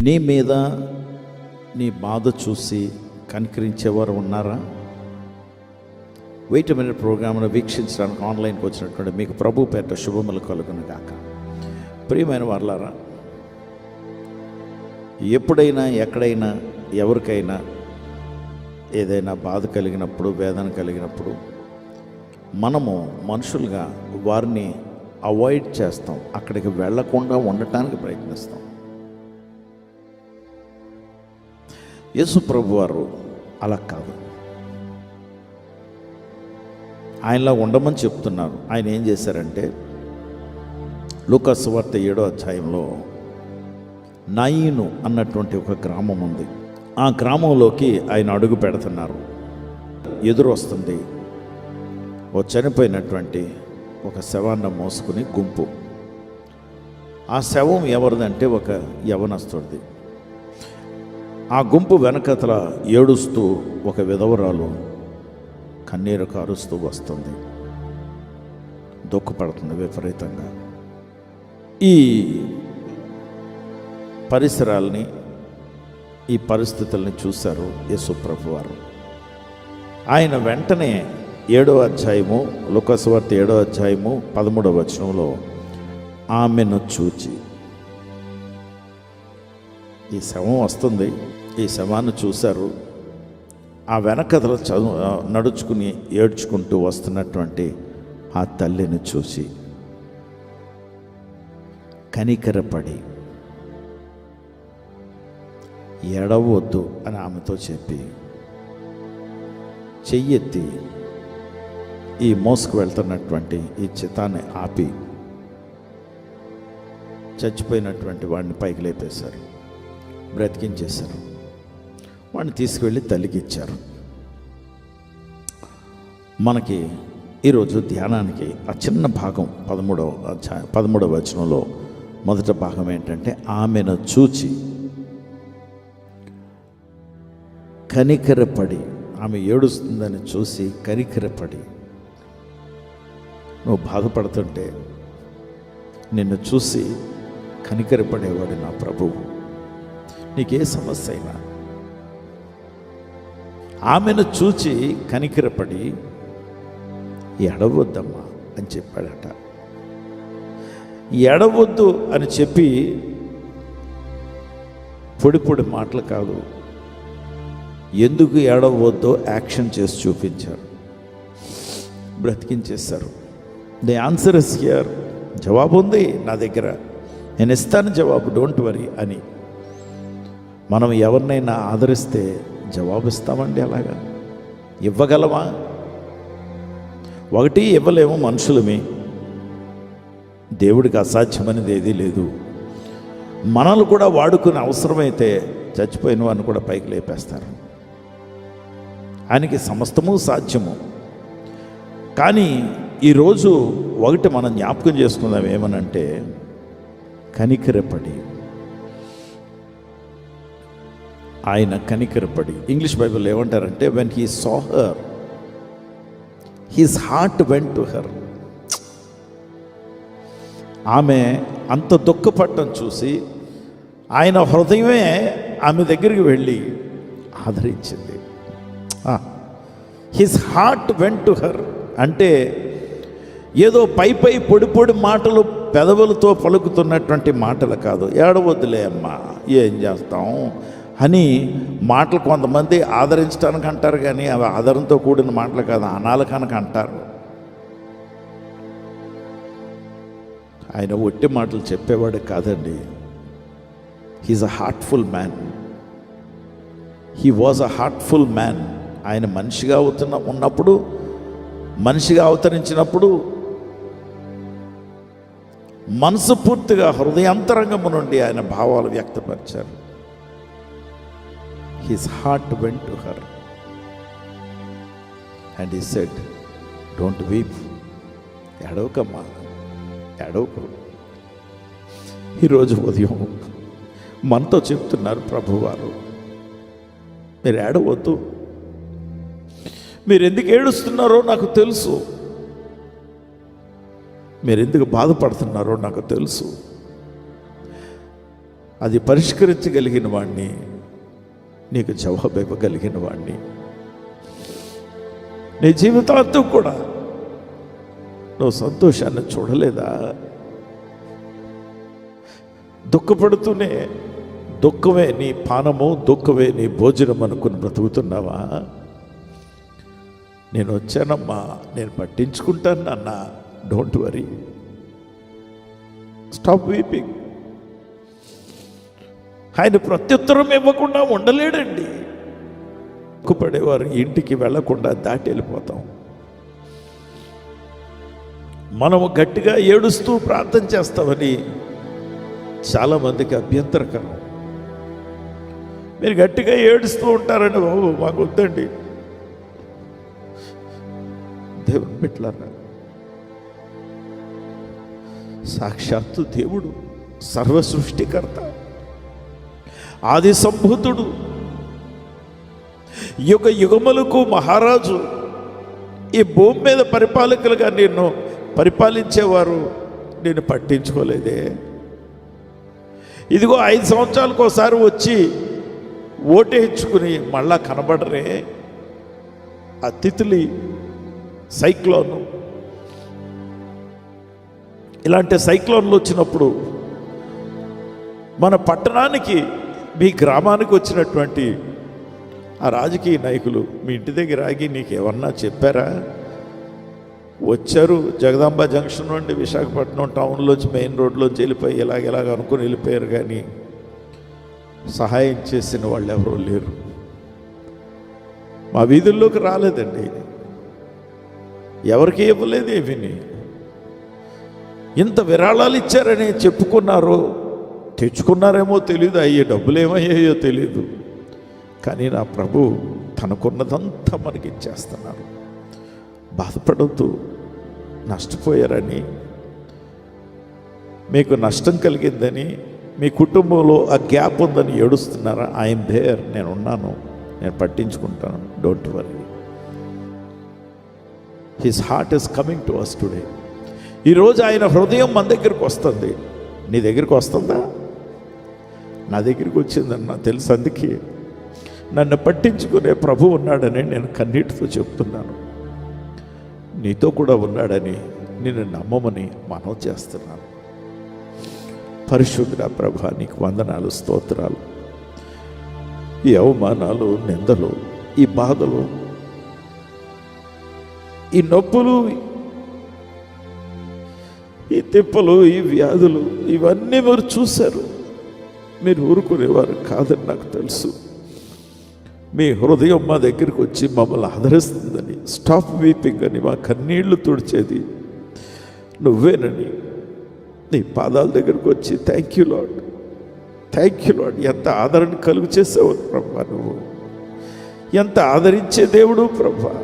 నీ మీద నీ బాధ చూసి కనికరించేవారు ఉన్నారా? వెయిట్ మినిట్ ప్రోగ్రామ్ను వీక్షించడానికి ఆన్లైన్కి వచ్చినటువంటి మీకు ప్రభు పేరిట శుభములు కలుగును గాక. ప్రియమైన వారలారా, ఎప్పుడైనా ఎక్కడైనా ఎవరికైనా ఏదైనా బాధ కలిగినప్పుడు, వేదన కలిగినప్పుడు మనము మనుషులుగా వారిని అవాయిడ్ చేస్తాం, అక్కడికి వెళ్లకుండా ఉండటానికి ప్రయత్నిస్తాం. యేసు ప్రభు వారు అలా కాదు, ఆయనలా ఉండమని చెప్తున్నారు. ఆయన ఏం చేశారంటే, లూకా సువార్త 7వ అధ్యాయంలో నాయిను అన్నటువంటి ఒక గ్రామం ఉంది. ఆ గ్రామంలోకి ఆయన అడుగు పెడుతున్నారు. ఎదురు వస్తుంది ఓ చనిపోయినటువంటి ఒక శవాన్ని మోసుకుని గుంపు. ఆ శవం ఎవరిదంటే ఒక యవనస్తుడిది. ఆ గుంపు వెనకతల ఏడుస్తూ ఒక విధవరాలు కన్నీరు కారుస్తూ వస్తుంది, దుఃఖపడుతుంది విపరీతంగా. ఈ పరిసరాల్ని, ఈ పరిస్థితుల్ని చూశారు యేసు ప్రభు వారు. ఆయన వెంటనే 7వ అధ్యాయము, లూకా సువార్త 7వ అధ్యాయము 13వ వచనంలో ఆమెను చూచి, ఈ శవం వస్తుంది, ఈ శవాన్ని చూశారు. ఆ వెనకథలు నడుచుకుని ఏడ్చుకుంటూ వస్తున్నటువంటి ఆ తల్లిని చూసి కనికరపడి ఎడవద్దు అని ఆమెతో చెప్పి చెయ్యెత్తి ఈ మోసుకు వెళ్తున్నటువంటి ఈ చితాన్ని ఆపి చచ్చిపోయినటువంటి వాడిని పైకి లేపేశారు, బ్రతికించేశారు. వాడిని తీసుకువెళ్ళి తల్లికి ఇచ్చారు. మనకి ఈరోజు ధ్యానానికి ఆ చిన్న భాగం 13వ వచనంలో మొదటి భాగం ఏంటంటే, ఆమెను చూచి కనికరపడి, ఆమె ఏడుస్తుందని చూసి కనికరపడి. నువ్వు బాధపడుతుంటే నిన్ను చూసి కనికరపడేవాడు నా ప్రభువు. నీకే సమస్య అయినా ఆమెను చూచి కనికరపడి ఎడవద్దమ్మా అని చెప్పాడట. ఎడవద్దు అని చెప్పి పొడి పొడి మాటలు కాదు, ఎందుకు ఏడవద్దో యాక్షన్ చేసి చూపించారు, బ్రతికించేశారు. The answer is here. జవాబు ఉంది నా దగ్గర, నేను ఇస్తాను జవాబు, డోంట్ వరీ అని. మనం ఎవరినైనా ఆదరిస్తే జవాబు ఇస్తామండి. అలాగా ఇవ్వగలమా? ఒకటి ఇవ్వలేము, మనుషులమే. దేవుడికి అసాధ్యమనేది ఏదీ లేదు. మనల్ని కూడా వాడుకుని అవసరమైతే చచ్చిపోయిన వారిని కూడా పైకి లేపేస్తారు. ఆయనకి సమస్తము సాధ్యము. కానీ ఈరోజు ఒకటి మనం జ్ఞాపకం చేసుకుందాం, ఏమనంటే కనికరపడి, ఆయన కనికరపడి. ఇంగ్లీష్ బైబిల్ ఏమంటారంటే, when he saw her his heart went to her. ఆమె అంత దుఃఖపడటం చూసి ఆయన హృదయమే ఆమె దగ్గరికి వెళ్ళి ఆదరించింది. His heart went to her అంటే ఏదో పై పొడి పొడి మాటలు పెదవులతో పలుకుతున్నటువంటి మాటలు కాదు. ఏడవద్దులే అమ్మా, ఏం చేస్తాం అని మాటలు కొంతమంది ఆదరించడానికి అంటారు, కానీ అవి ఆదరణతో కూడిన మాటలు కాదు, అనాలకానికి అంటారు. ఆయన ఒట్టి మాటలు చెప్పేవాడు కాదండి. He's a heartful man. He was a heartful man. ఆయన మనిషిగా ఉన్నప్పుడు, మనిషిగా అవతరించినప్పుడు మనసు పూర్తిగా హృదయాంతరంగము నుండి ఆయన భావాలు వ్యక్తపరిచారు. His heart went to her and he said, don't weep. ఎడవకమ్మా, ఎడవకు. ఈరోజు ఉదయం మనతో చెప్తున్నారు ప్రభువారు, మీరు ఏడవద్దు. మీరు ఎందుకు ఏడుస్తున్నారో నాకు తెలుసు, మీరు ఎందుకు బాధపడుతున్నారో నాకు తెలుసు. అది పరిష్కరించగలిగిన వాడిని, నీకు జవాబు ఇవ్వగలిగిన వాడిని. నీ జీవితాంతం కూడా నువ్వు సంతోషాన్ని చూడలేదా? దుఃఖపడుతూనే దుఃఖమే నీ పానము, దుఃఖమే నీ భోజనం అనుకుని బ్రతుకుతున్నావా? నేను వచ్చానమ్మా, నేను పట్టించుకుంటాను నాన్న, డోంట్ వరీ, స్టాప్ వీపింగ్. ఆయన ప్రత్యుత్తరం ఇవ్వకుండా ఉండలేడండి. దుఃఖపడేవారు ఇంటికి వెళ్లకుండా దాటి వెళ్ళిపోతాం. మనము గట్టిగా ఏడుస్తూ ప్రార్థన చేస్తామని చాలామందికి అభ్యంతరకరం. మీరు గట్టిగా ఏడుస్తూ ఉంటారని బాబు మాకు వద్దండి. దేవుని బిడ్డలారా, సాక్షాత్తు దేవుడు, సర్వ సృష్టికర్త, ఆది సంభూతుడు, యుగ యుగములకు మహారాజు, ఈ భూమి మీద పరిపాలకులుగా నిన్ను పరిపాలించేవారు నేను పట్టించుకోలేదే. ఇదిగో 5 సంవత్సరాలకు ఒకసారి వచ్చి ఓటేయించుకుని మళ్ళా కనబడరే. ఆ తిత్లీ, సైక్లోను, ఇలాంటి సైక్లోన్లు వచ్చినప్పుడు మన పట్టణానికి, మీ గ్రామానికి వచ్చినటువంటి ఆ రాజకీయ నాయకులు మీ ఇంటి దగ్గర ఆగి నీకేమన్నా చెప్పారా? వచ్చారు, జగదాంబ జంక్షన్ నుండి విశాఖపట్నం టౌన్లోంచి మెయిన్ రోడ్లోంచి వెళ్ళిపోయి ఇలాగ అనుకుని వెళ్ళిపోయారు, కానీ సహాయం చేసిన వాళ్ళు ఎవరూ లేరు. మా వీధుల్లోకి రాలేదండి, ఎవరికి ఇవ్వలేదు. ఏమిని ఇంత విరాళాలు ఇచ్చారని చెప్పుకున్నారో తెచ్చుకున్నారేమో తెలియదు, అయ్యే డబ్బులు ఏమయ్యాయో తెలియదు, కానీ నా ప్రభు తనకున్నదంతా మనకి ఇచ్చేస్తున్నారు. బాధపడద్దు. నష్టపోయారని, మీకు నష్టం కలిగిందని, మీ కుటుంబంలో ఆ గ్యాప్ ఉందని ఏడుస్తున్నారా? ఐఎమ్ దేర్, నేను ఉన్నాను, నేను పట్టించుకుంటాను, don't worry. His heart is coming to us today. ఈరోజు ఆయన హృదయం మన దగ్గరికి వస్తుంది. నీ దగ్గరికి వస్తుందా? నా దగ్గరికి వచ్చిందని నాకు తెలుసు. అందుకే నన్ను పట్టించుకునే ప్రభు ఉన్నాడని నేను కన్నీటితో చెప్తున్నాను. నీతో కూడా ఉన్నాడని నేను నమ్మమని మనవి చేస్తున్నాను. పరిశుద్ధ ప్రభా, నీకు వందనాలు, స్తోత్రాలు. ఈ అవమానాలు, నిందలు, ఈ బాధలు, ఈ నొప్పులు, ఈ తిప్పలు, ఈ వ్యాధులు, ఇవన్నీ మీరు చూశారు. మీరు ఊరుకునేవారు కాదని నాకు తెలుసు. మీ హృదయం మా దగ్గరికి వచ్చి మమ్మల్ని ఆదరిస్తుందని, స్టాప్ వీపింగ్ అని, మా కన్నీళ్లు తుడిచేది నువ్వేనని నీ పాదాల దగ్గరికి వచ్చి thank you lord, thank you lord. ఎంత ఆదరణ కలుగు చేసావు ప్రభా, నువ్వు ఎంత ఆదరించే దేవుడు ప్రభా.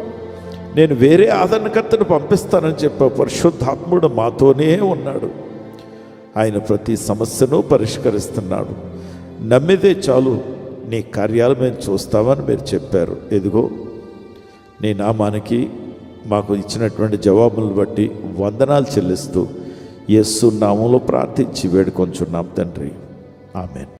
నేను వేరే ఆదరణకర్తను పంపిస్తానని చెప్పా. పరిశుద్ధాత్ముడు మాతోనే ఉన్నాడు. ఆయన ప్రతి సమస్యను పరిష్కరిస్తున్నాడు. నమ్మితే చాలు, నీ కార్యాలు మేము చూస్తామని మీరు చెప్పారు. ఎదుగో నీ నామానికి మాకు ఇచ్చినటువంటి జవాబులను బట్టి వందనాలు చెల్లిస్తూ యేసు నామములో ప్రార్థించి వేడుకొంచున్నాం తండ్రి. ఆమేన్.